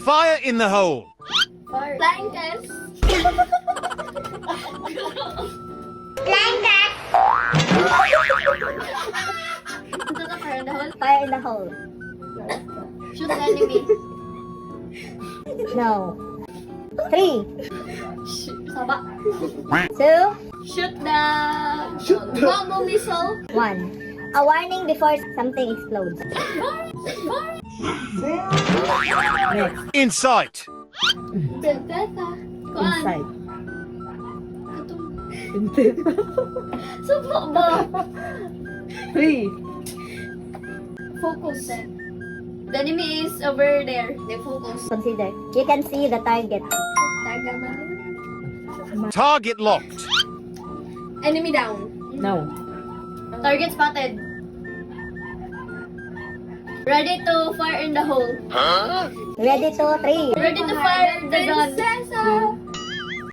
Fire in the hole. Flying test. Flying cat. Ito na fire in the hole. Fire in the hole. Shoot the enemy. No. 3, Saba. 2, Shoot the bomb missile. 1. A warning before something explodes. In sight. Benta. Kuan. Inside. Subo ba? 3. Focus. The enemy is over there. They focus. Consider. You can see the target. Taga ba? Target locked. Enemy down. No. Target spotted. Ready to fire in the hole. Ready to 3. Ready to fire the gun.